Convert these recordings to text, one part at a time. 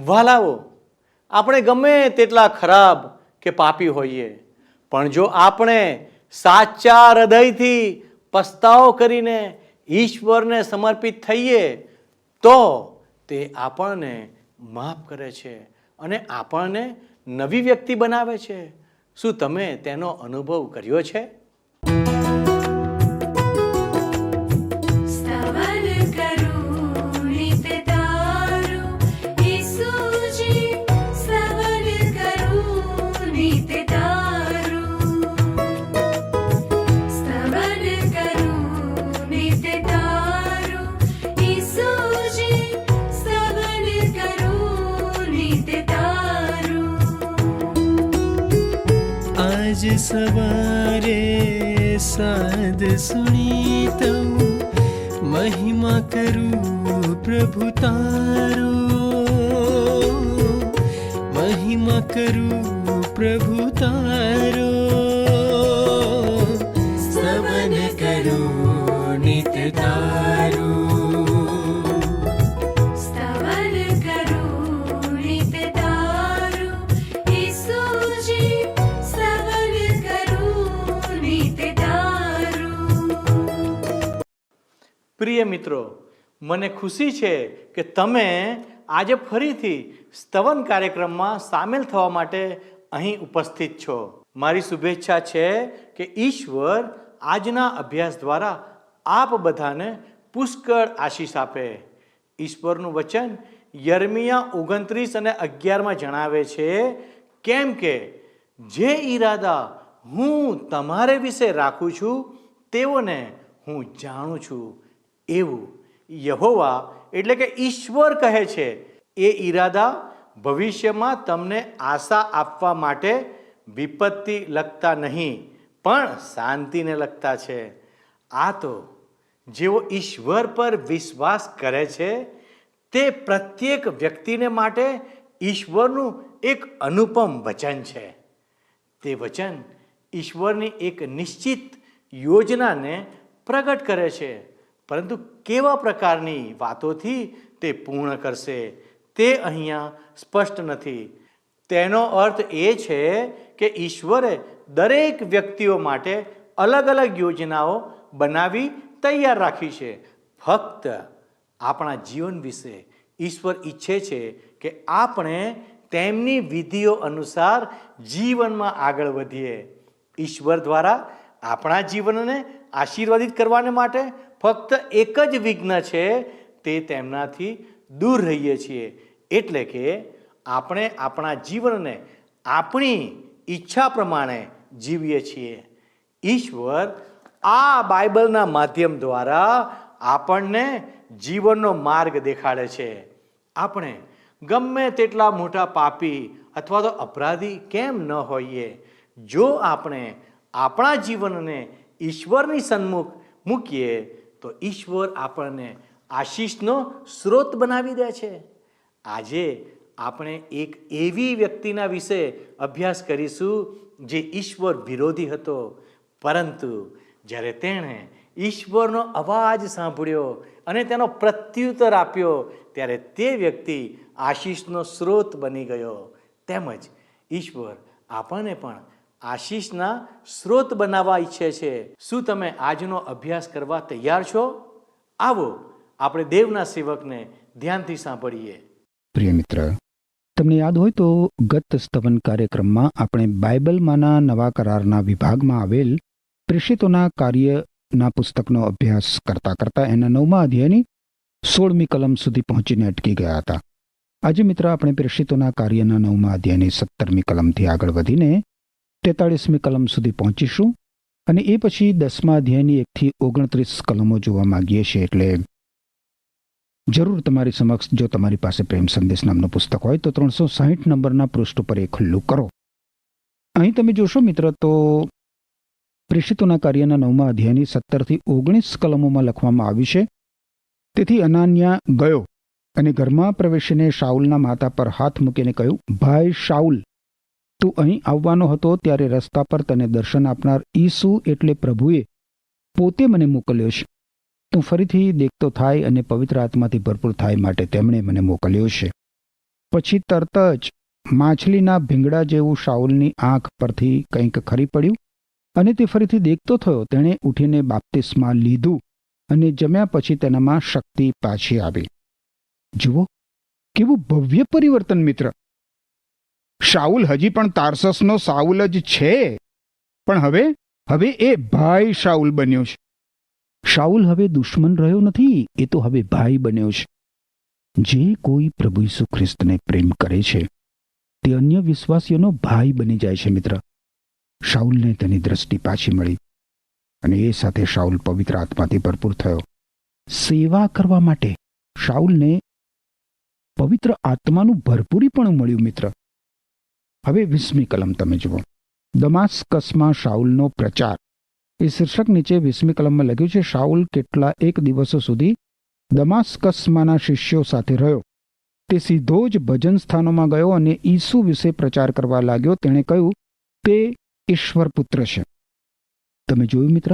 વાલાઓ, આપણે ગમે તેટલા ખરાબ કે પાપી હોઈએ, પણ જો આપણે સાચા હૃદયથી પસ્તાવો કરીને ઈશ્વરને સમર્પિત થઈએ તો તે આપણને માફ કરે છે અને આપણને નવી વ્યક્તિ બનાવે છે. શું તમે તેનો અનુભવ કર્યો છે? आज सवारे साध सुनी तो महिमा करूं प्रभु तारो, महिमा करूं प्रभु तारो, स्तवन करूं नित तारो. પ્રિય મિત્રો, મને ખુશી છે કે તમે આજે ફરીથી સ્તવન કાર્યક્રમમાં સામેલ થવા માટે અહીં ઉપસ્થિત છો. મારી શુભેચ્છા છે કે ઈશ્વર આજના અભ્યાસ દ્વારા આપ બધાને પુષ્કળ આશીષ આપે. ઈશ્વરનું વચન યર્મિયા 29 અને 11 જણાવે છે, કેમ કે જે ઈરાદા હું તમારે વિશે રાખું છું તેઓને હું જાણું છું, એવું યહોવા એટલે કે ઈશ્વર કહે છે. એ ઈરાદા ભવિષ્યમાં તમને આશા આપવા માટે વિપત્તિ લગતા નહીં, પણ શાંતિને લગતા છે. આ તો જેઓ ઈશ્વર પર વિશ્વાસ કરે છે તે પ્રત્યેક વ્યક્તિને માટે ઈશ્વરનું એક અનુપમ વચન છે. તે વચન ઈશ્વરની એક નિશ્ચિત યોજનાને પ્રગટ કરે છે, પરંતુ કેવા પ્રકારની વાતોથી તે પૂર્ણ કરશે તે અહીંયા સ્પષ્ટ નથી. તેનો અર્થ એ છે કે ઈશ્વરે દરેક વ્યક્તિઓ માટે અલગ અલગ યોજનાઓ બનાવી તૈયાર રાખી છે. ફક્ત આપણા જીવન વિશે ઈશ્વર ઈચ્છે છે કે આપણે તેમની વિધિઓ અનુસાર જીવનમાં આગળ વધીએ. ઈશ્વર દ્વારા આપણા જીવનને આશીર્વાદિત કરવાને માટે ફક્ત એક જ વિઘ્ન છે, તે તેમનાથી દૂર રહીએ છીએ. એટલે કે આપણે આપણા જીવનને આપણી ઈચ્છા પ્રમાણે જીવીએ છીએ. ઈશ્વર આ બાઇબલના માધ્યમ દ્વારા આપણને જીવનનો માર્ગ દેખાડે છે. આપણે ગમે તેટલા મોટા પાપી અથવા તો અપરાધી કેમ ન હોઈએ, જો આપણે આપણા જીવનને ઈશ્વરની સન્મુખ મૂકીએ તો ઈશ્વર આપણને આશીષનો સ્ત્રોત બનાવી દે છે. આજે આપણે એક એવી વ્યક્તિના વિશે અભ્યાસ કરીશું જે ઈશ્વર વિરોધી હતો, પરંતુ જ્યારે તેણે ઈશ્વરનો અવાજ સાંભળ્યો અને તેનો પ્રત્યુત્તર આપ્યો ત્યારે તે વ્યક્તિ આશીષનો સ્ત્રોત બની ગયો. તેમજ ઈશ્વર આપણને પણ આશીષના સ્ત્રોત બનાવવા ઈચ્છે છે. શું તમે આજનો અભ્યાસ કરવા તૈયાર છો? આવો આપણે દેવના સેવકને ધ્યાનથી સાંભળીએ. પ્રિય મિત્ર, તમને યાદ હોય તો ગત સ્તવન કાર્યક્રમમાં આપણે બાઇબલમાંના નવા કરારના વિભાગમાં આવેલ પ્રેષિતોના કાર્યના પુસ્તકનો અભ્યાસ કરતા કરતા એના 9મા અધ્યાયની 16મી કલમ સુધી પહોંચીને અટકી ગયા હતા. આજે મિત્ર આપણે પ્રેષિતોના કાર્યના 9મા અધ્યાયની 17મી કલમથી આગળ વધીને 43મી કલમ સુધી પહોંચીશું અને એ પછી 10મા અધ્યાયની 1 થી 29 કલમો જોવા માંગીએ છીએ. એટલે જરૂર તમારી સમક્ષ જો તમારી પાસે પ્રેમ સંદેશ નામનું પુસ્તક હોય તો 360 નંબરના પૃષ્ઠ ઉપર એ ખુલ્લું કરો. અહીં તમે જોશો મિત્ર તો પ્રેષિતોના કાર્યના 9મા અધ્યાયની 17 થી 19 કલમોમાં લખવામાં આવ્યું છે, તેથી અનાન્યા ગયો અને ઘરમાં પ્રવેશીને શાઉલના માથા પર હાથ મૂકીને કહ્યું, ભાઈ શાઉલ, તું અહીં આવવાનો હતો ત્યારે રસ્તા પર તને દર્શન આપનાર ઈસુ એટલે પ્રભુએ પોતે મને મોકલ્યો છે. તું ફરીથી દેખતો થાય અને પવિત્ર આત્માથી ભરપૂર થાય માટે તેમણે મને મોકલ્યો છે. પછી તરત જ માછલીના ભીંગડા જેવું શાઉલની આંખ પરથી કંઈક ખરી પડ્યું અને તે ફરીથી દેખતો થયો. તેણે ઉઠીને બાપ્તિસ્મા લીધું અને જમ્યા પછી તેનામાં શક્તિ પાછી આવી. જુઓ કેવું ભવ્ય પરિવર્તન મિત્ર. શાઉલ હજી પણ તાર્સસનો શાઉલ જ છે, પણ હવે એ ભાઈ શાઉલ બન્યો છે. શાઉલ હવે દુશ્મન રહ્યો નથી, એ તો હવે ભાઈ બન્યો છે. જે કોઈ પ્રભુ ઈસુ ખ્રિસ્તને પ્રેમ કરે છે તે અન્ય વિશ્વાસીઓનો ભાઈ બની જાય છે મિત્ર. શાઉલને તેની દ્રષ્ટિ પાછી મળી અને એ સાથે શાઉલ પવિત્ર આત્માથી ભરપૂર થયો. સેવા કરવા માટે શાઉલને પવિત્ર આત્માનું ભરપૂરીપણું મળ્યું મિત્ર. હવે 20મી કલમ તમે જુઓ. દમાસ્કસમાં શાઉલનો પ્રચાર. એ શીર્ષક નીચે 20મી કલમમાં લખ્યું છે, શાઉલ કેટલા એક દિવસો સુધી દમાસ્કસમાંના શિષ્યો સાથે રહ્યો. તે સીધો જ ભજન સ્થાનોમાં ગયો અને ઈસુ વિશે પ્રચાર કરવા લાગ્યો. તેણે કહ્યું, તે ઈશ્વર પુત્ર છે. તમે જોયું મિત્ર,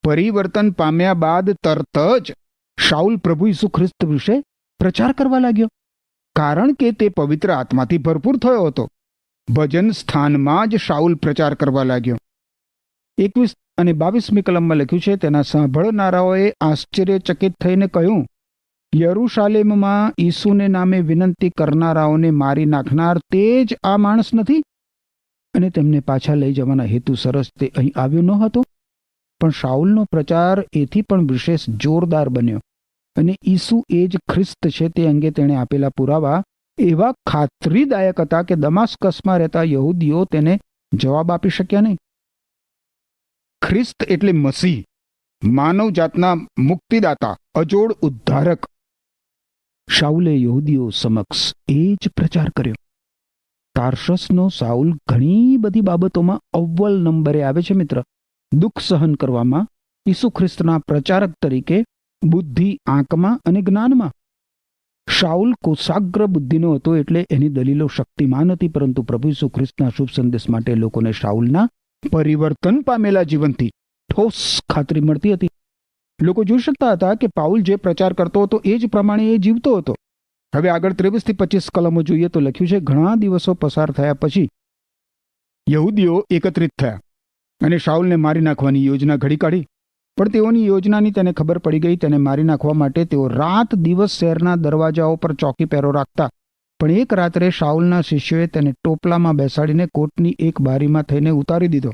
પરિવર્તન પામ્યા બાદ તરત જ શાઉલ પ્રભુ ઈસુ ખ્રિસ્ત વિશે પ્રચાર કરવા લાગ્યો, કારણ કે તે પવિત્ર આત્માથી ભરપૂર થયો હતો. ભજન સ્થાનમાં જ શાઉલ પ્રચાર કરવા લાગ્યો. 21 અને 22મી કલમમાં લખ્યું છે, તેના સાંભળનારાઓએ આશ્ચર્યચકિત થઈને કહ્યું, યરૂશાલેમમાં ઈસુને નામે વિનંતી કરનારાઓને મારી નાખનાર તે જ આ માણસ નથી? અને તેમને પાછા લઈ જવાના હેતુસર જ તે અહીં આવ્યો ન હતો. પણ શાઉલનો પ્રચાર એથી પણ વિશેષ જોરદાર બન્યો અને ઈસુ એ જ ખ્રિસ્ત છે તે અંગે તેણે આપેલા પુરાવા એવા ખાતરીદાયક હતા કે દમાસ્કસમાં રહેતા યહૂદીઓ તેને જવાબ આપી શક્યા નહીં. ખ્રિસ્ત એટલે મસીહ, માનવ જાતના મુક્તિદાતા, અજોડ ઉદ્ધારક. શાઉલે યહૂદીઓ સમક્ષ એ જ પ્રચાર કર્યો. તાર્સસનો શાઉલ ઘણી બધી બાબતોમાં અવ્વલ નંબરે આવે છે મિત્ર. દુઃખ સહન કરવામાં, ઈસુ ખ્રિસ્તના પ્રચારક તરીકે, બુદ્ધિ આંકમાં અને જ્ઞાનમાં. શાઉલ કોષાગ્ર બુદ્ધિનો હતો એટલે એની દલીલો શક્તિમાન હતી, પરંતુ પ્રભુ ઈસુ ખ્રિસ્તના શુભ સંદેશ માટે લોકોને શાઉલના પરિવર્તન પામેલા જીવનથી ઠોસ ખાતરી મળતી હતી. લોકો જોઈ શકતા હતા કે પાઉલ જે પ્રચાર કરતો હતો એ જ પ્રમાણે એ જીવતો હતો. હવે આગળ 23 થી 25 કલમો જોઈએ તો લખ્યું છે, ઘણા દિવસો પસાર થયા પછી યહૂદીઓ એકત્રિત થયા અને શાઉલને મારી નાખવાની યોજના ઘડી કાઢી. પણ તેઓની યોજનાની તેને ખબર પડી ગઈ. તેને મારી નાખવા માટે તેઓ રાત દિવસ શહેરના દરવાજાઓ પર ચોકી પહેરો રાખતા. પણ એક રાત્રે શાઉલના શિષ્યોએ તેને ટોપલામાં બેસાડીને કોટની એક બારીમાં થઈને ઉતારી દીધો.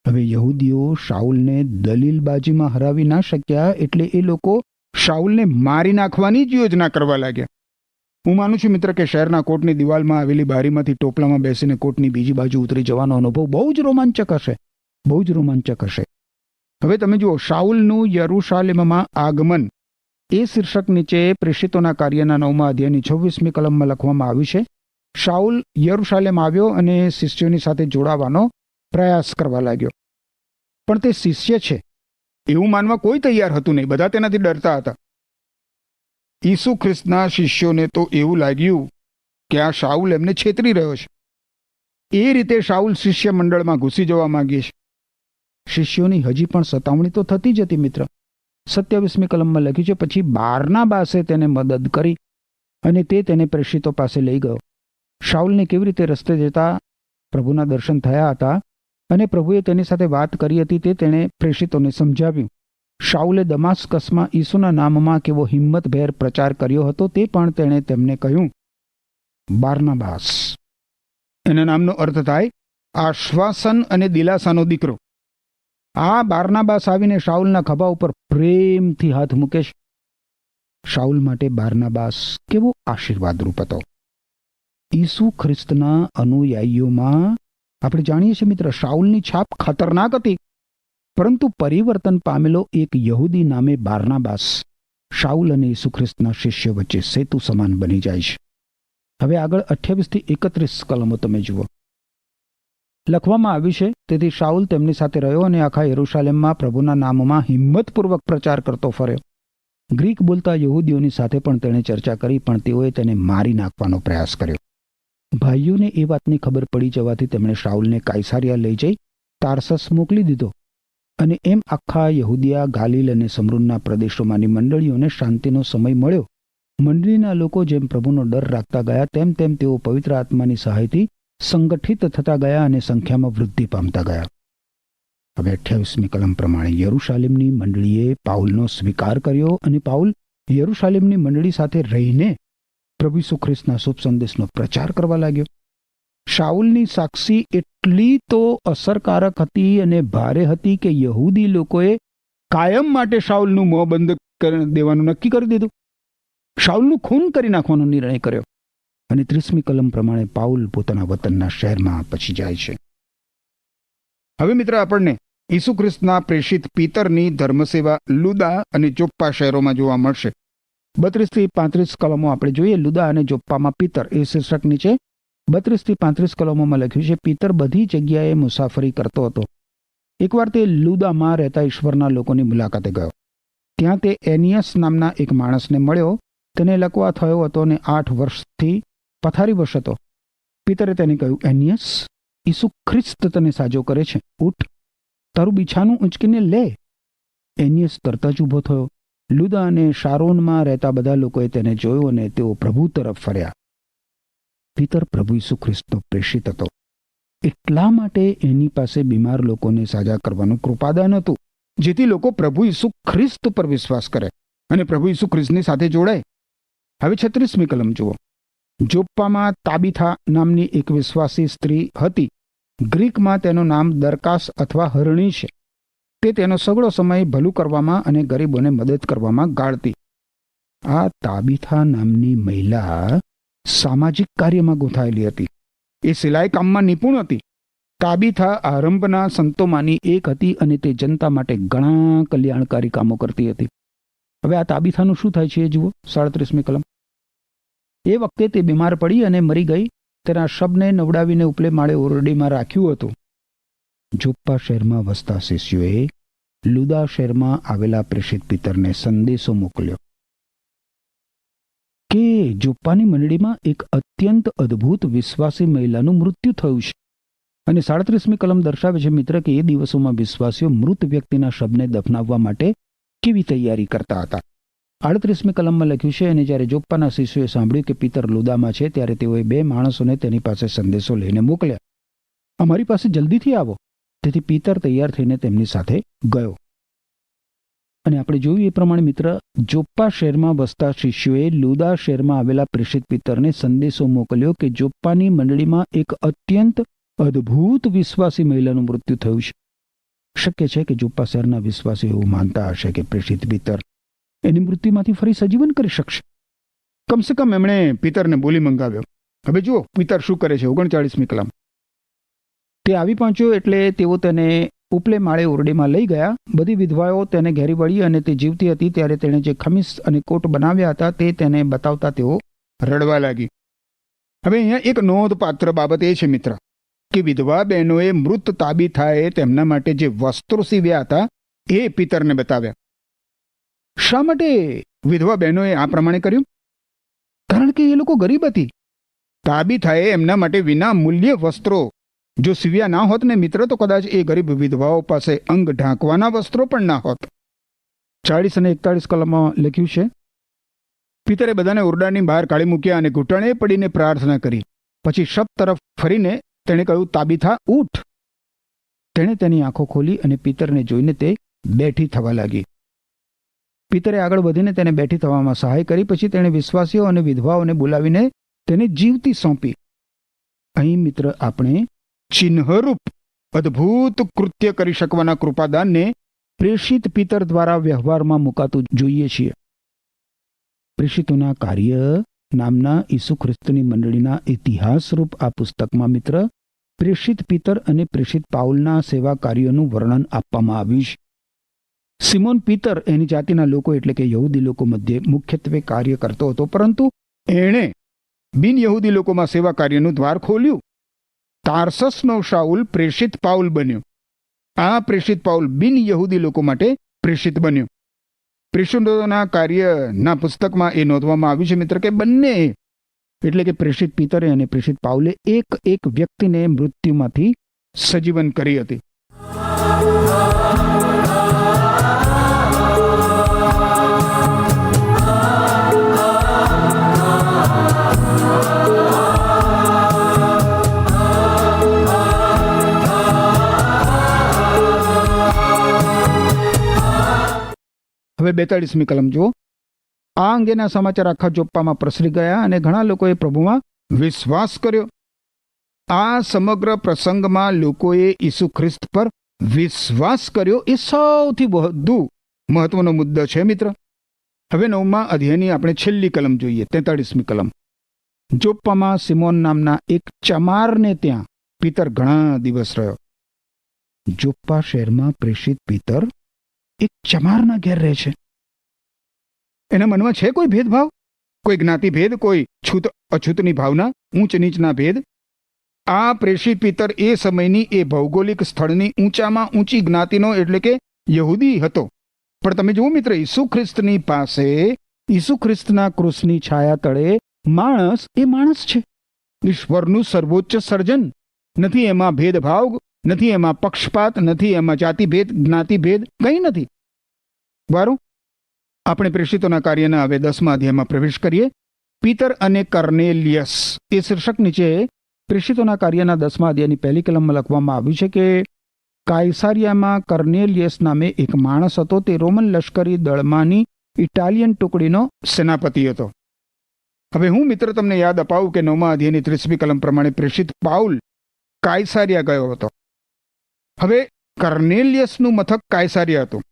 હવે યહૂદીઓ શાઉલને દલીલબાજીમાં હરાવી ના શક્યા એટલે એ લોકો શાઉલને મારી નાખવાની જ યોજના કરવા લાગ્યા. હું માનું છું મિત્ર કે શહેરના કોટની દિવાલમાં આવેલી બારીમાંથી ટોપલામાં બેસીને કોટની બીજી બાજુ ઉતરી જવાનો અનુભવ બહુ જ રોમાંચક હશે, બહુ જ રોમાંચક હશે. હવે તમે જુઓ, શાઉલનું યરૂશાલેમમાં આગમન. એ શીર્ષક નીચે પ્રેષિતોના કાર્યના 9મા અધ્યાયની 26મી કલમમાં લખવામાં આવ્યું છે, શાઉલ યરૂશાલેમ આવ્યો અને શિષ્યોની સાથે જોડાવાનો પ્રયાસ કરવા લાગ્યો. પણ તે શિષ્ય છે એવું માનવા કોઈ તૈયાર હતું નહીં. બધા તેનાથી ડરતા હતા. ઈસુ ખ્રિસ્તના શિષ્યોને તો એવું લાગ્યું કે આ શાઉલ એમને છેતરી રહ્યો છે. એ રીતે શાઉલ શિષ્ય મંડળમાં ઘૂસી જવા માંગે છે. શિષ્યોની હજી પણ સતાવણી તો થતી જ હતી મિત્ર. 27મી કલમમાં લખ્યું છે, પછી બારનાબાસે તેને મદદ કરી અને તે તેને પ્રેષિતો પાસે લઈ ગયો. શાઉલને કેવી રીતે રસ્તે જતા પ્રભુના દર્શન થયા હતા અને પ્રભુએ તેની સાથે વાત કરી હતી તે તેણે પ્રેષિતોને સમજાવ્યું. શાઉલે દમાસ્કસમાં ઈસુના નામમાં કેવો હિંમતભેર પ્રચાર કર્યો હતો તે પણ તેણે તેમને કહ્યું. બારનાબાસ એના નામનો અર્થ થાય આશ્વાસન અને દિલાસાનો દીકરો. આ બારનાબાસ આવીને શાઉલના ખભા ઉપર પ્રેમથી હાથ મૂકે છે. શાઉલ માટે બારનાબાસ કેવો આશીર્વાદરૂપ હતો. ઈસુ ખ્રિસ્તના અનુયાયીઓમાં આપણે જાણીએ છીએ મિત્ર, શાઉલની છાપ ખતરનાક હતી, પરંતુ પરિવર્તન પામેલો એક યહૂદી નામે બારનાબાસ શાઉલ અને ઈસુ ખ્રિસ્તના શિષ્ય વચ્ચે સેતુ સમાન બની જાય છે. હવે આગળ 28 થી 31 કલમો તમે જુઓ. લખવામાં આવ્યું છે, તેથી શાઉલ તેમની સાથે રહ્યો અને આખા યરૂશાલેમમાં પ્રભુના નામમાં હિંમતપૂર્વક પ્રચાર કરતો ફર્યો. ગ્રીક બોલતા યહૂદીઓની સાથે પણ તેણે ચર્ચા કરી, પણ તેઓએ તેને મારી નાખવાનો પ્રયાસ કર્યો. ભાઈઓને એ વાતની ખબર પડી જવાથી તેમણે શાઉલને કાયસારિયા લઈ જઈ તાર્સસ મોકલી દીધો અને એમ આખા યહૂદિયા, ગાલિલ અને સમરૂનના પ્રદેશોમાંની મંડળીઓને શાંતિનો સમય મળ્યો મંડળીના લોકો જેમ પ્રભુનો ડર રાખતા ગયા તેમ તેમ તેઓ પવિત્ર આત્માની સહાયથી સંગઠિત થતા ગયા અને સંખ્યામાં વૃદ્ધિ પામતા ગયા. હવે 28મી કલમ પ્રમાણે યરૂશાલેમની મંડળીએ પાઉલનો સ્વીકાર કર્યો અને પાઉલ યરૂશાલેમની મંડળી સાથે રહીને પ્રભુ ઈસુ ખ્રિસ્તના શુભ સંદેશનો પ્રચાર કરવા લાગ્યો. શાઉલની સાક્ષી એટલી તો અસરકારક હતી અને ભારે હતી કે યહૂદી લોકોએ કાયમ માટે શાઉલનું મોં બંધ કરી દેવાનું નક્કી કરી દીધું. શાઉલનું ખૂન કરી નાખવાનો નિર્ણય કર્યો અને 30મી કલમ પ્રમાણે પાઉલ પોતાના વતનના શહેરમાં પછી જાય છે. હવે મિત્ર, આપણને ઈસુ ખ્રિસ્તના પ્રેષિત પિતરની ધર્મસેવા લુદા અને જોપ્પા શહેરોમાં જોવા મળશે. 32 થી 35 કલમો આપણે જોઈએ. લુદા અને જોપ્પામાં પિતર એ શીર્ષક નીચે 32 થી 35 કલમોમાં લખ્યું છે, પિતર બધી જગ્યાએ મુસાફરી કરતો હતો. એકવાર તે લુદામાં રહેતા ઈશ્વરના લોકોની મુલાકાતે ગયો. ત્યાં તે એનિયસ નામના એક માણસને મળ્યો. તેને લકવા થયો હતો અને 8 વર્ષથી પથારીવશ હતો. પિતરે તેને કહ્યું, એનિયસ, ઈસુ ખ્રિસ્ત તને સાજો કરે છે, ઉઠ, તારું બિછાનું ઊંચકીને લે. એનિયસ તરત જ ઊભો થયો. લુદા અને શારોનમાં રહેતા બધા લોકોએ તેને જોયો અને તેઓ પ્રભુ તરફ ફર્યા. પિતર પ્રભુ ઈસુ ખ્રિસ્તનો પ્રેષિત હતો. એટલા માટે એની પાસે બીમાર લોકોને સાજા કરવાનું કૃપાદાન હતું, જેથી લોકો પ્રભુ ઈસુ ખ્રિસ્ત પર વિશ્વાસ કરે અને પ્રભુ ઈસુ ખ્રિસ્તની સાથે જોડાય. હવે 36મી કલમ જુઓ. જોપ્પામાં તાબીથા નામની એક વિશ્વાસી સ્ત્રી હતી. ગ્રીકમાં તેનું નામ દરકાસ અથવા હરણી છે. તે તેનો સગળો સમય ભલું કરવામાં અને ગરીબોને મદદ કરવામાં ગાળતી. આ તાબીથા નામની મહિલા સામાજિક કાર્યમાં ગૂંથાયેલી હતી. એ સિલાઈ કામમાં નિપુણ હતી. તાબીથા આરંભના સંતોમાંની એક હતી અને તે જનતા માટે ઘણા કલ્યાણકારી કામો કરતી હતી. હવે આ તાબીથાનું શું થાય છે એ જુઓ. 37મી કલમ. એ વખતે તે બીમાર પડી અને મરી ગઈ. તેના શબને નવડાવીને ઉપલે માળે ઓરડીમાં રાખ્યું હતું. જોપ્પા શહેરમાં વસતા શિષ્યોએ લુદા શહેરમાં આવેલા પ્રેષિત પિતરને સંદેશો મોકલ્યો કે જોપ્પાની મંડળીમાં એક અત્યંત અદ્ભુત વિશ્વાસી મહિલાનું મૃત્યુ થયું છે. અને 37મી કલમ દર્શાવે છે મિત્ર કે એ દિવસોમાં વિશ્વાસીઓ મૃત વ્યક્તિના શબને દફનાવવા માટે કેવી તૈયારી કરતા હતા. 38મી કલમમાં લખ્યું છે, અને જ્યારે જોપ્પાના શિષ્યોએ સાંભળ્યું કે પિતર લુદામાં છે, ત્યારે તેઓએ 2 માણસોને તેની પાસે સંદેશો લઈને મોકલ્યા, અમારી પાસે જલ્દીથી આવો. તેથી પિતર તૈયાર થઈને તેમની સાથે ગયો. અને આપણે જોયું એ પ્રમાણે મિત્ર, જોપ્પા શહેરમાં વસતા શિષ્યોએ લુદા શહેરમાં આવેલા પ્રેષિત પિતરને સંદેશો મોકલ્યો કે જોપ્પાની મંડળીમાં એક અત્યંત અદ્ભુત વિશ્વાસી મહિલાનું મૃત્યુ થયું છે. શક્ય છે કે જોપ્પા શહેરના વિશ્વાસીઓ એવું માનતા હશે કે પ્રેષિત પિતર એની મૃત્યુમાંથી ફરી સજીવન કરી શકશે. કમસે કમ એમણે પિતરને બોલી મંગાવ્યો. હવે જુઓ પિતર શું કરે છે. 39મી કલમ. તે આવી પહોંચ્યો એટલે તેઓ તેને ઉપલે માળે ઓરડીમાં લઈ ગયા. બધી વિધવાઓ તેને ઘેરી વળી અને તે જીવતી હતી ત્યારે તેણે જે ખમીસ અને કોટ બનાવ્યા હતા તે તેને બતાવતા તેઓ રડવા લાગી. હવે અહીંયા એક નોંધપાત્ર બાબત એ છે મિત્ર કે વિધવા બહેનોએ મૃત તાબીથાએ તેમના માટે જે વસ્ત્રો સીવ્યા હતા એ પિતરને બતાવ્યા. શા માટે વિધવા બહેનોએ આ પ્રમાણે કર્યું? કારણ કે એ લોકો ગરીબ હતી. તાબીથાએ એમના માટે વિના મૂલ્ય વસ્ત્રો જો સીવ્યા ના હોત ને મિત્ર, તો કદાચ એ ગરીબ વિધવાઓ પાસે અંગ ઢાંકવાના વસ્ત્રો પણ ના હોત. 40 અને 41 કલમમાં લખ્યું છે, પિતરે બધાને ઓરડાની બહાર કાઢી મૂક્યા અને ઘૂંટણે પડીને પ્રાર્થના કરી. પછી શબ તરફ ફરીને તેણે કહ્યું, તાબીથા ઉઠ. તેણે તેની આંખો ખોલી અને પિતરને જોઈને તે બેઠી થવા લાગી. પિતરે આગળ વધીને તેને બેઠી થવામાં સહાય કરી. પછી તેણે વિશ્વાસીઓ અને વિધવાઓને બોલાવીને તેને જીવતી સોંપી. અહીં મિત્ર આપણે ચિહ્નરૂપ અદ્ભુત કૃત્ય કરી શકવાના કૃપાદાનને પ્રેષિત પિતર દ્વારા વ્યવહારમાં મુકાતું જોઈએ છીએ. પ્રેષિતોના કાર્ય નામના ઈસુ ખ્રિસ્તની મંડળીના ઇતિહાસરૂપ આ પુસ્તકમાં મિત્ર પ્રેષિત પિતર અને પ્રેષિત પાઉલના સેવા કાર્યોનું વર્ણન આપવામાં આવ્યું છે. સિમોન પિતર એની જાતિના લોકો એટલે કે યહૂદી લોકો મધ્યે મુખ્યત્વે કાર્ય કરતો હતો, પરંતુ એણે બિન યહૂદી લોકોમાં સેવા કાર્યનું દ્વાર ખોલ્યું. તાર્સસનો શાઉલ પ્રેષિત પાઉલ બન્યો. આ પ્રેષિત પાઉલ બિન યહૂદી લોકો માટે પ્રેષિત બન્યો. પ્રેષિતોના કાર્યના પુસ્તકમાં એ નોંધવામાં આવ્યું છે મિત્ર કે બંને એટલે કે પ્રેષિત પિતરે અને પ્રેષિત પાઉલે એક વ્યક્તિને મૃત્યુમાંથી સજીવન કરી હતી. હવે 42મી કલમ જુઓ. આ અંગેના સમાચાર આખા જોપ્પામાં પ્રસરી ગયા અને ઘણા લોકોએ પ્રભુમાં વિશ્વાસ કર્યો. આ સમગ્ર પ્રસંગમાં લોકોએ ઈસુ ખ્રિસ્ત પર વિશ્વાસ કર્યો એ સૌથી વધુ મહત્વનો મુદ્દો છે મિત્ર. હવે 9મા અધ્યાયની આપણે છેલ્લી કલમ જોઈએ, 43મી કલમ. જોપ્પામાં સિમોન નામના એક ચમારને ત્યાં પીતર ઘણા દિવસ રહ્યો. જોપ્પા શહેરમાં પ્રેષિત પીતર એક ચમારના ઘેર રહે છે. એના મનમાં છે કોઈ ભેદભાવ, કોઈ જ્ઞાતિભેદ, કોઈ છૂત અછૂતની ભાવના, ઊંચ નીચના ભેદ? આ પ્રેષિત પિતર એ સમયની એ ભૌગોલિક સ્થળની ઊંચામાં ઊંચી જ્ઞાતિનો એટલે કે યહૂદી હતો. પણ તમે જુઓ મિત્ર, ઈસુ ખ્રિસ્તની પાસે, ઈસુ ખ્રિસ્તના ક્રૂસની છાયા તળે માણસ એ માણસ છે. ઈશ્વરનું સર્વોચ્ચ સર્જન. નથી એમાં ભેદભાવ, નથી એમાં પક્ષપાત, નથી એમાં જાતિભેદ, જ્ઞાતિભેદ, કંઈ નથી. વારું, આપણે પ્રેષિતોના કાર્યના હવે 10મા અધ્યાયમાં પ્રવેશ કરીએ. પીતર અને કર્નેલિયસ એ શીર્ષક નીચે પ્રેષિતોના કાર્યના 10મા અધ્યાયની પહેલી કલમમાં લખવામાં આવ્યું છે કે કાયસારિયામાં કર્નેલિયસ નામે એક માણસ હતો. તે રોમન લશ્કરી દળમાંની ઇટાલિયન ટુકડીનો સેનાપતિ હતો. હવે હું મિત્ર તમને યાદ અપાવું કે 9મા અધ્યાયની 30મી કલમ પ્રમાણે પ્રેષિત પાઉલ કાયસારિયા ગયો હતો. હવે કર્નેલિયસનું મથક કાયસારિયા હતું.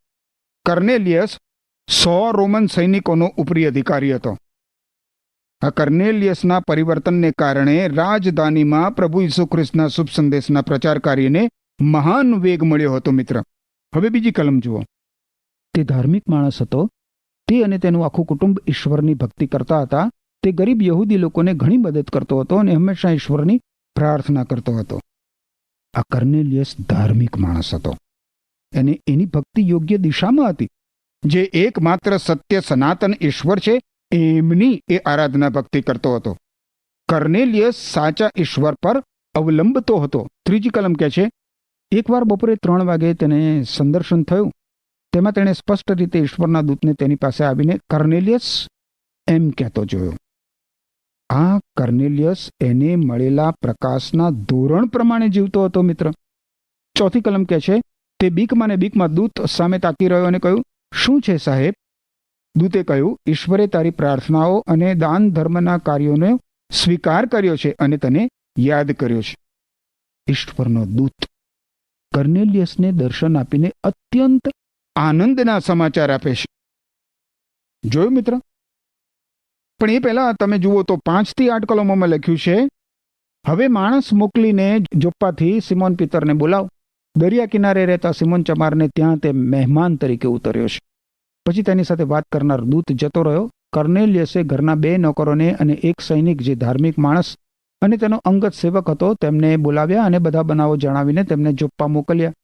કર્નેલિયસ 100 રોમન સૈનિકોનો ઉપરી અધિકારી હતો. આ કર્નેલિયસના પરિવર્તનને કારણે રાજધાનીમાં પ્રભુ ઈસુ ખ્રિસ્તના શુભ સંદેશના પ્રચાર કાર્યને મહાન વેગ મળ્યો હતો મિત્ર. હવે બીજી કલમ જુઓ. તે ધાર્મિક માણસ હતો. તે અને તેનું આખું કુટુંબ ઈશ્વરની ભક્તિ કરતા હતા. તે ગરીબ યહૂદી લોકોને ઘણી મદદ કરતો હતો અને હંમેશા ઈશ્વરની પ્રાર્થના કરતો હતો. આ કર્નેલિયસ ધાર્મિક માણસ હતો અને એની ભક્તિ યોગ્ય દિશામાં હતી. જે એકમાત્ર સત્ય સનાતન ઈશ્વર છે એમની એ આરાધના ભક્તિ કરતો હતો. કર્નેલિયસ સાચા ઈશ્વર પર અવલંબતો હતો. ત્રીજી કલમ કહે છે, એકવાર બપોરે 3 વાગે તેને સંદર્શન થયું. તેમાં તેણે સ્પષ્ટ રીતે ઈશ્વરના દૂતને તેની પાસે આવીને કર્નેલિયસ એમ કહેતો જોયો. આ કર્નેલિયસ એને મળેલા પ્રકાશના ધોરણ પ્રમાણે જીવતો હતો મિત્ર. ચોથી કલમ કહે છે, તે બીકમાં ને બીકમાં દૂત સામે તાકી રહ્યો અને કહ્યું, શું છે સાહેબ? દૂતે કહ્યું, ઈશ્વરે તારી પ્રાર્થનાઓ અને દાન ધર્મના કાર્યોનો સ્વીકાર કર્યો છે અને તને યાદ કર્યો છે. ઈશ્વરનો દૂત કર્નેલિયસને દર્શન આપીને અત્યંત આનંદના સમાચાર આપે છે. જોયું મિત્ર? પણ એ પહેલા તમે જુઓ તો 5 થી 8 કલમોમાં લખ્યું છે, હવે માણસ મોકલીને જોપ્પાથી સિમોન પીતરને બોલાવ. દરિયા કિનારે રહેતા સિમોન ચમારને ત્યાં તે મહેમાન તરીકે ઉતર્યો છે. પછી તેની સાથે વાત કરનાર દૂત જતો રહ્યો. કર્નેલિયસે ઘરના 2 નોકરોને અને એક સૈનિક જે ધાર્મિક માણસ અને તેનો અંગત સેવક હતો તેમને બોલાવ્યા અને બધા બનાવો જણાવીને તેમને જોપ્પા મોકલ્યા.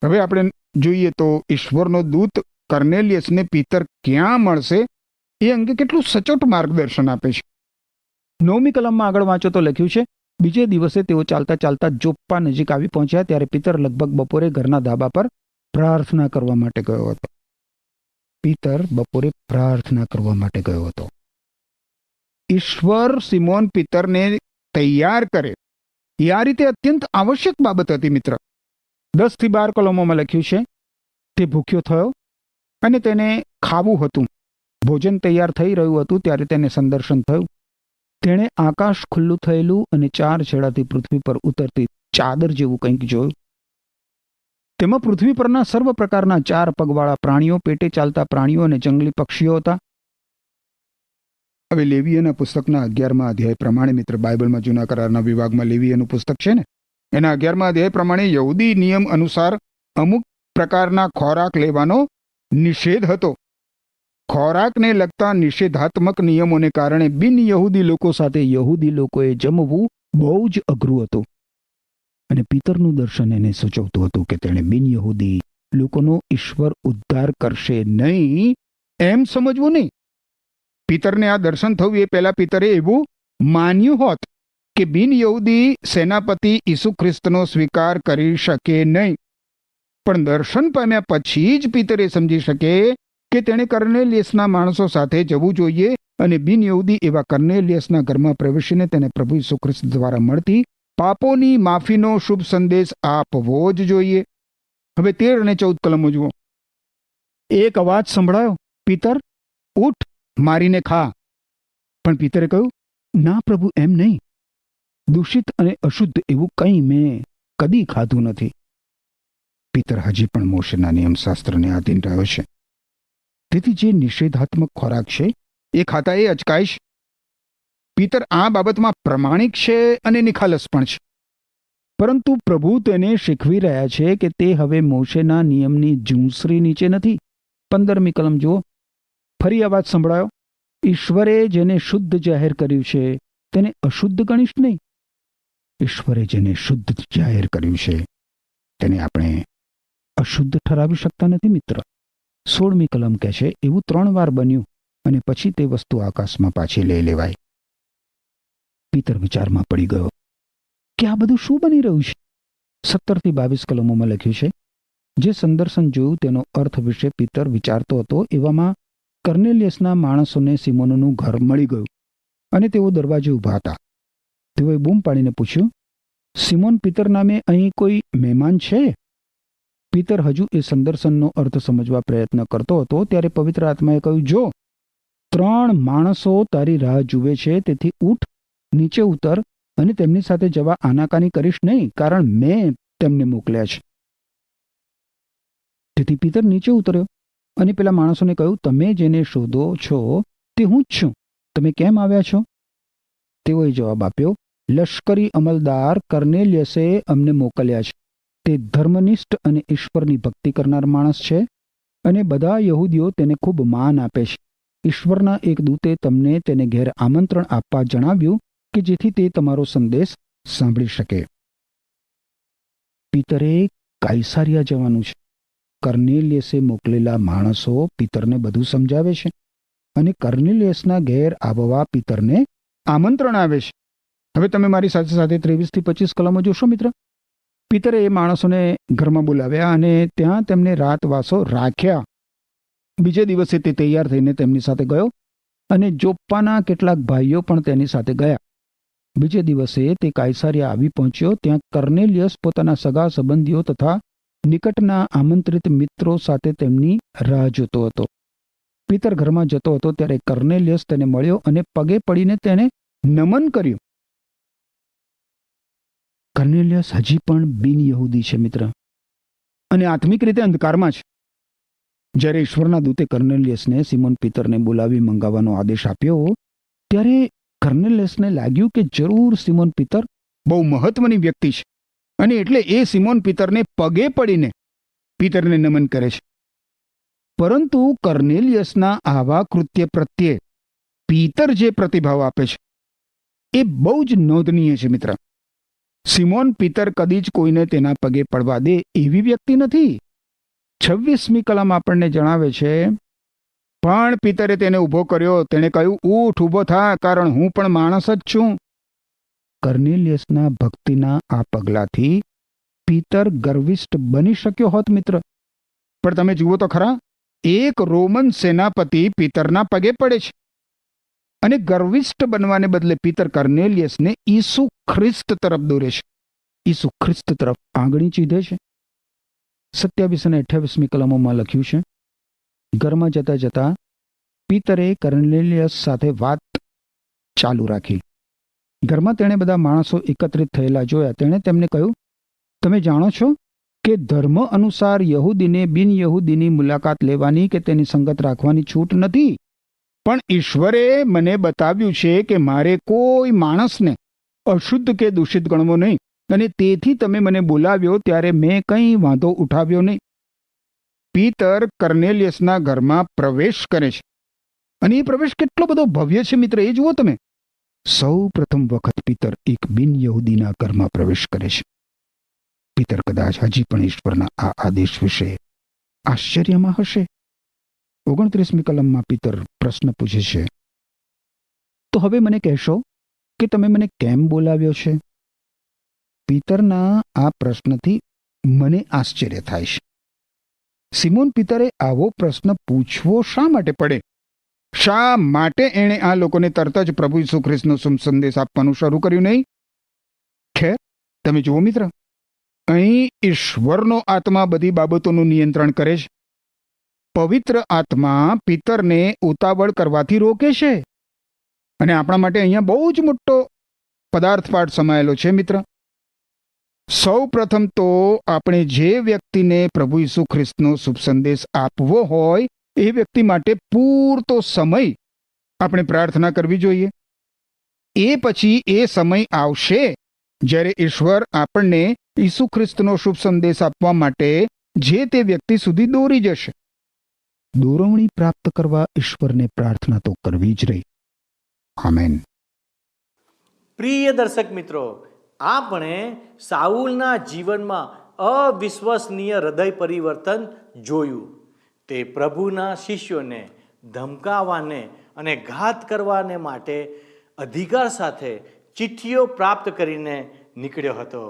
હવે આપણે જોઈએ તો ઈશ્વરનો દૂત કર્નેલિયસને પીતર ક્યાં મળશે એ અંગે કેટલું સચોટ માર્ગદર્શન આપે છે. 9મી કલમમાં આગળ વાંચો તો લખ્યું છે, બીજે દિવસે તેઓ ચાલતા ચાલતા જોપ્પા નજીક આવી પહોંચ્યા. ત્યારે પીતર લગભગ બપોરે ઘરના ધાબા પર પ્રાર્થના કરવા માટે ગયો હતો. પીતર બપોરે પ્રાર્થના કરવા માટે ગયો હતો. ઈશ્વર સિમોન પીતરને તૈયાર કરે એ આ રીતે અત્યંત આવશ્યક બાબત હતી મિત્ર. 10 થી 12 કલમોમાં લખ્યું છે, તે ભૂખ્યો થયો અને તેને ખાવું હતું. ભોજન તૈયાર થઈ રહ્યું હતું ત્યારે તેને સંદર્શન થયું. તેણે આકાશ ખુલ્લું થયેલું અને 4 છેડાથી પૃથ્વી પર ઉતરતી ચાદર જેવું કંઈક જોયું. તેમાં પૃથ્વી પરના સર્વ પ્રકારના 4 પગવાળા પ્રાણીઓ, પેટે ચાલતા પ્રાણીઓ અને જંગલી પક્ષીઓ હતા. હવે લેવીયના પુસ્તકના 11મા અધ્યાય પ્રમાણે મિત્ર, બાઇબલમાં જૂના કરારના વિભાગમાં લેવીયનું પુસ્તક છે ને, એના 11મા અધ્યાય પ્રમાણે યહૂદી નિયમ અનુસાર અમુક પ્રકારના ખોરાક લેવાનો નિષેધ હતો. ખોરાકને લગતા નિષેધાત્મક નિયમોને કારણે બિન યહૂદી લોકો સાથે યહૂદી લોકોએ જમવું બહુ જ અઘરું હતું. અને પિતરનું દર્શન એને સૂચવતું હતું કે તેણે બિન યહૂદી લોકોનો ઈશ્વર ઉદ્ધાર કરશે નહીં એમ સમજવું નહીં. પિતરને આ દર્શન થયું એ પહેલા પિતરે એવું માન્યું હોત કે બિન યહૂદી સેનાપતિ ઈસુ ખ્રિસ્તનો સ્વીકાર કરી શકે નહીં. પણ દર્શન પામ્યા પછી જ પિતરે સમજી શકે કે તેણે કર્નેલિયસના માણસો સાથે જવું જોઈએ અને બિન યહૂદી એવા કર્નેલિયસના ઘરમાં પ્રવેશીને તેને પ્રભુ ઈસુ ખ્રિસ્ત દ્વારા મળતી પાપોની માફીનો શુભ સંદેશ આપવો જ જોઈએ. હવે 13 અને 14 કલમો જુઓ. એક અવાજ સંભળાયો, પિતર, ઉઠ, મારીને ખા. પણ પિતરે કહ્યું, ના પ્રભુ, એમ નહીં. દૂષિત અને અશુદ્ધ એવું કંઈ મેં કદી ખાધું નથી. પિતર હજી પણ મોશેના નિયમશાસ્ત્રને આધીન રહ્યો છે. તેથી જે નિષેધાત્મક ખોરાક છે એ ખાતા એ અચકાઈશ. પિતર આ બાબતમાં પ્રમાણિક છે અને નિખાલસ પણ છે. પરંતુ પ્રભુ તેને શીખવી રહ્યા છે કે તે હવે મોશેના નિયમની જૂંસરી નીચે નથી. 15મી કલમ જુઓ. ફરી અવાજ સંભળાયો, ઈશ્વરે જેને શુદ્ધ જાહેર કર્યું છે તેને અશુદ્ધ ગણીશ નહીં. ઈશ્વરે જેને શુદ્ધ જાહેર કર્યું છે તેને આપણે અશુદ્ધ ઠરાવી શકતા નથી મિત્ર. 16મી કલમ કહે છે, એવું 3 વાર બન્યું અને પછી તે વસ્તુ આકાશમાં પાછી લઈ લેવાય. પિતર વિચારમાં પડી ગયો કે આ બધું શું બની રહ્યું છે. 17 થી 22 કલમોમાં લખ્યું છે, જે સંદર્શન જોયું તેનો અર્થ વિશે પિતર વિચારતો હતો. એવામાં કર્નેલિયસના માણસોને સિમોનનું ઘર મળી ગયું અને તેઓ દરવાજે ઊભા હતા. તેઓએ બૂમ પાડીને પૂછ્યું, સિમોન પિતર નામે અહીં કોઈ મહેમાન છે? પિતર હજુ એ સંદર્શનનો અર્થ સમજવા પ્રયત્ન કરતો હતો ત્યારે પવિત્ર આત્માએ કહ્યું, જો 3 માણસો તારી રાહ જુએ છે, તેથી ઊઠ, નીચે ઉતર અને તેમની સાથે જવા આનાકાની કરીશ નહીં, કારણ મેં તેમને મોકલ્યા છે. તેથી પિતર નીચે ઉતર્યો અને પેલા માણસોને કહ્યું, તમે જેને શોધો છો તે હું જ છું. તમે કેમ આવ્યા છો? તેઓએ જવાબ આપ્યો, લશ્કરી અમલદાર કર્નેલિયસે અમને મોકલ્યા છે. તે ધર્મનિષ્ઠ અને ઈશ્વરની ભક્તિ કરનાર માણસ છે અને બધા યહૂદીઓ તેને ખૂબ માન આપે છે. ઈશ્વરના એક દૂતે તમને તેને ઘેર આમંત્રણ આપવા જણાવ્યું કે જેથી તે તમારો સંદેશ સાંભળી શકે. પિતરે કાઈસારિયા જવાનું છે. કર્નેલિયસે મોકલેલા માણસો પિતરને બધું સમજાવે છે અને કર્નેલિયસના ઘેર આવવા પિતરને આમંત્રણ આવે છે. હવે તમે મારી સાથે સાથે 23 થી 25 કલમો જોશો મિત્ર. પિતરે એ માણસોને ઘરમાં બોલાવ્યા અને ત્યાં તેમને રાતવાસો રાખ્યા. બીજે દિવસે તે તૈયાર થઈને તેમની સાથે ગયો અને જોપ્પાના કેટલાક ભાઈઓ પણ તેની સાથે ગયા. બીજે દિવસે તે કાઈસારિયા આવી પહોંચ્યો. ત્યાં કર્નેલિયસ પોતાના સગા સંબંધીઓ તથા નિકટના આમંત્રિત મિત્રો સાથે તેમની રાહ જોતો હતો. પિતર ઘરમાં જતો હતો ત્યારે કર્નેલિયસ તેને મળ્યો અને પગે પડીને તેને નમન કર્યું. કર્નેલિયસ હજી પણ બિન યહૂદી છે મિત્ર, અને આત્મિક રીતે અંધકારમાં છે. જ્યારે ઈશ્વરના દૂતે કર્નેલિયસને સિમોન પિતરને બોલાવી મંગાવવાનો આદેશ આપ્યો ત્યારે કર્નેલિયસને લાગ્યું કે જરૂર સિમોન પિતર બહુ મહત્વની વ્યક્તિ છે અને એટલે એ સિમોન પિતરને પગે પડીને પિતરને નમન કરે છે. પરંતુ કર્નેલિયસના આવા કૃત્ય પ્રત્યે પિતર જે પ્રતિભાવ આપે છે એ બહુ જ નોંધનીય છે મિત્ર. સિમોન પિતર કદી જ કોઈને તેના પગે પડવા દે એવી વ્યક્તિ નથી. 26મી કલમ આપણને જણાવે છે, પણ પિતરે તેને ઊભો કર્યો. તેણે કહ્યું, ઊઠ, ઊભો થા, કારણ હું પણ માણસ જ છું. કર્નેલિયસના ભક્તિના આ પગલાથી પિતર ગર્વિષ્ઠ બની શક્યો હોત મિત્ર. પણ તમે જુઓ તો ખરા, એક રોમન સેનાપતિ પિતરના પગે પડે છે અને ગર્વિષ્ઠ બનવાને બદલે પિતર કર્નેલિયસને ઈસુ ખ્રિસ્ત તરફ દોરે છે. ઈસુ ખ્રિસ્ત તરફ આંગળી ચીધે છે. 27 અને 28મી કલમોમાં લખ્યું છે, ઘરમાં જતા જતા પિતરે કર્નેલિયસ સાથે વાત ચાલુ રાખી. ઘરમાં તેણે બધા માણસો એકત્રિત થયેલા જોયા. તેણે તેમને કહ્યું, તમે જાણો છો કે ધર્મ અનુસાર યહૂદીને બિન યહૂદીની મુલાકાત લેવાની કે તેની સંગત રાખવાની છૂટ નથી. પણ ઈશ્વરે મને બતાવ્યું છે કે મારે કોઈ માણસને અશુદ્ધ કે દૂષિત ગણવો નહીં, અને તેથી તમે મને બોલાવ્યો ત્યારે મેં કંઈ વાંધો ઉઠાવ્યો નહીં. પિતર કર્નેલિયસના ઘરમાં પ્રવેશ કરે છે અને એ પ્રવેશ કેટલો બધો ભવ્ય છે મિત્ર, એ જુઓ તમે. સૌ પ્રથમ વખત પિતર એક બિન યહૂદીના ઘરમાં પ્રવેશ કરે છે. પિતર કદાચ હજી પણ ઈશ્વરના આ આદેશ વિશે આશ્ચર્યમાં હશે. 29મી કલમમાં પિતર પ્રશ્ન પૂછે છે, તો હવે મને કહેશો કે તમે મને કેમ બોલાવ્યો છે? પિતરના આ પ્રશ્નથી મને આશ્ચર્ય થાય છે. સિમોન પિતરે આવો પ્રશ્ન પૂછવો શા માટે પડે? શા માટે એણે આ લોકોને તરત જ પ્રભુ ઈસુ ખ્રિસ્તનો સંદેશ આપવાનું શરૂ કર્યું નહીં? ખેર, તમે જુઓ મિત્ર, અહીં ઈશ્વરનો આત્મા બધી બાબતોનું નિયંત્રણ કરે છે. પવિત્ર આત્મા પિતરને ઉતાવળ કરવાથી રોકે છે. અને આપણા માટે અહીંયા બહુ જ મોટો પદાર્થપાઠ સમાયેલો છે મિત્ર. સૌ પ્રથમ તો આપણે જે વ્યક્તિને પ્રભુ ઈસુ ખ્રિસ્તનો શુભ સંદેશ આપવો હોય એ વ્યક્તિ માટે પૂરતો સમય આપણે પ્રાર્થના કરવી જોઈએ. એ પછી એ સમય આવશે જ્યારે ઈશ્વર આપણને ઈસુ ખ્રિસ્તનો શુભ સંદેશ આપવા માટે જે તે વ્યક્તિ સુધી દોરી જશે. દોરવણી પ્રાપ્ત કરવા ઈશ્વરને પ્રાર્થના તો કરવી જ રહી. આમેન. પ્રિય દર્શક મિત્રો, આપણે સાઉલના જીવનમાં અવિશ્વસનીય હૃદય પરિવર્તન જોયું. તે પ્રભુના શિષ્યોને ધમકાવવાને અને ઘાત કરવાને માટે અધિકાર સાથે ચિઠ્ઠીઓ પ્રાપ્ત કરીને નીકળ્યો હતો.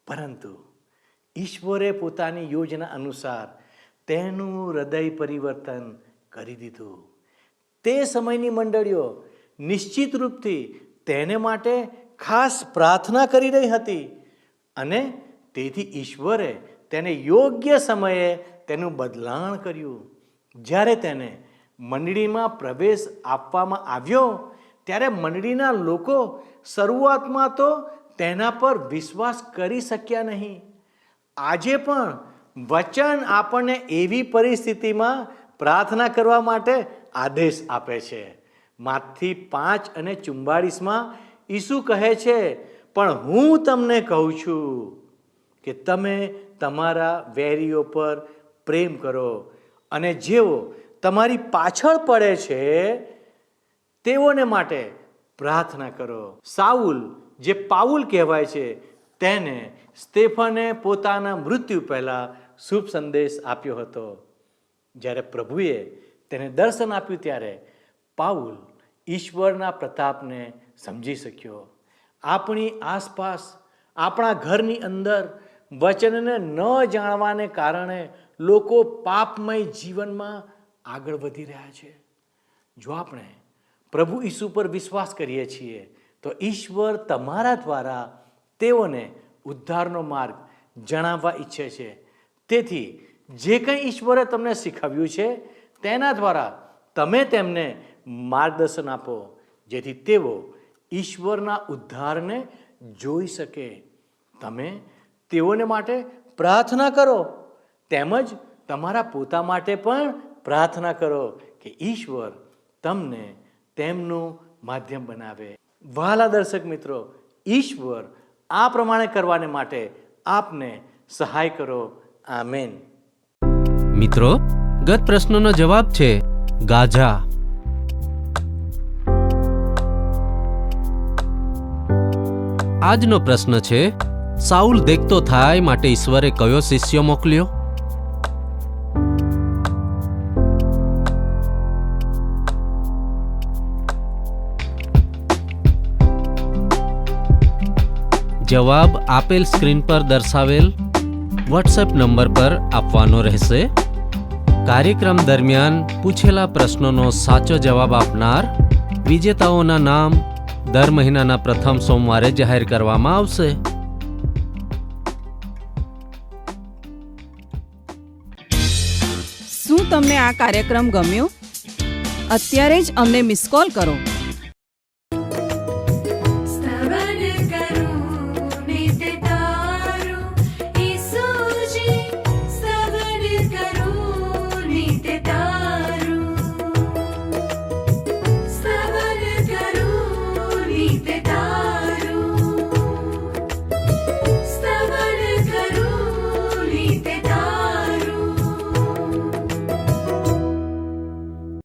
પરંતુ ઈશ્વરે પોતાની યોજના અનુસાર તેનું હૃદય પરિવર્તન કરી દીધું. તે સમયની મંડળીઓ નિશ્ચિત રૂપથી તેને માટે ખાસ પ્રાર્થના કરી રહી હતી અને તેથી ઈશ્વરે તેને યોગ્ય સમયે તેનું બદલાણ કર્યું. જ્યારે તેને મંડળીમાં પ્રવેશ આપવામાં આવ્યો ત્યારે મંડળીના લોકો શરૂઆતમાં તો તેના પર વિશ્વાસ કરી શક્યા નહીં. આજે પણ વચન આપણને એવી પરિસ્થિતિમાં પ્રાર્થના કરવા માટે આદેશ આપે છે. માથી 5:44 ઈસુ કહે છે, પણ હું તમને કહું છું કે તમે તમારા વેરીઓ પર પ્રેમ કરો અને જેઓ તમારી પાછળ પડે છે તેઓને માટે પ્રાર્થના કરો. સાઉલ, જે પાઉલ કહેવાય છે, તેને સ્તેફને પોતાના મૃત્યુ પહેલાં શુભ સંદેશ આપ્યો હતો. જ્યારે પ્રભુએ તેને દર્શન આપ્યું ત્યારે પાઉલ ઈશ્વરના પ્રતાપને સમજી શક્યો. આપણી આસપાસ, આપણા ઘરની અંદર વચનને ન જાણવાને કારણે લોકો પાપમય જીવનમાં આગળ વધી રહ્યા છે. જો આપણે પ્રભુ ઈસુ પર વિશ્વાસ કરીએ છીએ તો ઈશ્વર તમારા દ્વારા તેઓને ઉદ્ધારનો માર્ગ જણાવવા ઈચ્છે છે. તેથી જે કંઈ ઈશ્વરે તમને શીખવ્યું છે તેના દ્વારા તમે તેમને માર્ગદર્શન આપો, જેથી તેઓ ઈશ્વરના ઉદ્ધારને જોઈ શકે. તમે તેઓને માટે પ્રાર્થના કરો, તેમજ તમારા પોતા માટે પણ પ્રાર્થના કરો કે ઈશ્વર તમને તેમનું માધ્યમ બનાવે. વહાલા દર્શક મિત્રો, ઈશ્વર આ પ્રમાણે કરવાને માટે આપને સહાય કરો. આમેન. મિત્રો, ગત પ્રશ્નનો જવાબ છે ગાઝા. આજનો પ્રશ્ન છે, સાઉલ દેખતો થાય માટે ઈશ્વરે કયો શિષ્ય મોકલ્યો? જવાબ આપેલ સ્ક્રીન પર દર્શાવેલ વોટ્સએપ નંબર પર આપવાનો રહેશે. કાર્યક્રમ દરમિયાન પૂછેલા પ્રશ્નોનો સાચો જવાબ આપનાર વિજેતાઓના નામ દર મહિનાના પ્રથમ સોમવારે જાહેર કરવામાં આવશે. શું તમને આ કાર્યક્રમ ગમ્યો? અત્યારે જ અમને મિસ કોલ કરો.